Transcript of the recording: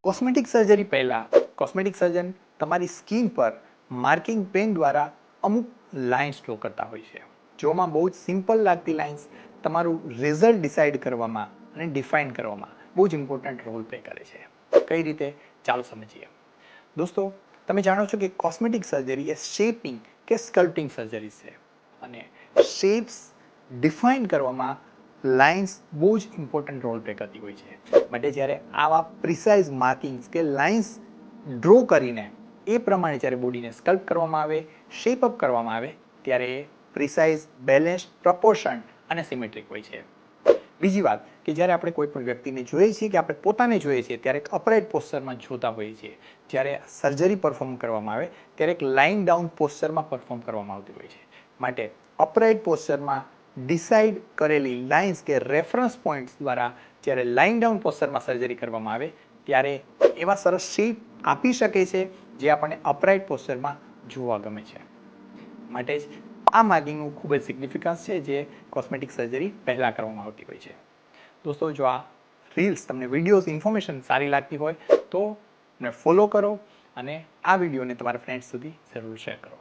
Cosmetic surgery પહેલાં cosmetic સર્જન તમારી skin પર માર્કિંગ પેન દ્વારા અમુક લાઇન્સ ડ્રો કરતા હોય છે, જોવામાં બહુ જ સિમ્પલ લાગતી લાઇન્સ તમારું રિઝલ્ટ ડિસાઇડ કરવામાં અને ડિફાઇન કરવામાં બહુ જ ઇમ્પોર્ટન્ટ રોલ પ્લે કરે છે. કઈ રીતે? ચાલો સમજીએ. દોસ્તો, તમે જાણો છો કે કોસ્મેટિક સર્જરી એ શેપિંગ કે સ્કલ્પટિંગ સર્જરી છે અને શેપ્સ ડિફાઇન કરવામાં લાઇન્સ બહુ જ ઇમ્પોર્ટન્ટ રોલ પ્લે કરતી હોય છે. માટે જ્યારે આવા પ્રિસાઇઝ માર્કિંગ્સ કે લાઇન્સ ડ્રો કરીને એ પ્રમાણે જ્યારે બોડીને સ્કલ્પ કરવામાં આવે, શેપઅપ કરવામાં આવે, ત્યારે એ પ્રિસાઇઝ, બેલેન્સ, પ્રપોર્શન અને સિમેટ્રિક હોય છે. બીજી વાત કે જ્યારે આપણે કોઈ પણ વ્યક્તિને જોઈએ છીએ કે આપણે પોતાને જોઈએ છીએ ત્યારે એક અપરાઇટ પોસ્ચરમાં જોતા હોઈએ છીએ. જ્યારે સર્જરી પરફોર્મ કરવામાં આવે ત્યારે એક લાઇન ડાઉન પોસ્ચરમાં પરફોર્મ કરવામાં આવતી હોય છે. માટે અપરાઇટ પોસ્ચરમાં ડિસાઇડ કરેલી લાઇન્સ કે રેફરન્સ પોઈન્ટ્સ દ્વારા જ્યારે લાઇન ડાઉન પોસ્ચરમાં સર્જરી કરવામાં આવે ત્યારે એવા સરસ શેપ આપી શકે છે જે આપણને અપરાઇટ પોસ્ચરમાં જોવા ગમે છે. માટે જ આ માર્કિંગનું ખૂબ જ સિગ્નિફિકન્સ છે જે કોસ્મેટિક સર્જરી પહેલાં કરવામાં આવતી હોય છે. દોસ્તો, જો આ રીલ્સ તમને વિડીયોઝ ઇન્ફોર્મેશન સારી લાગતી હોય તો મને ફોલો કરો અને આ વિડીયોને તમારા ફ્રેન્ડ્સ સુધી જરૂર શેર કરો.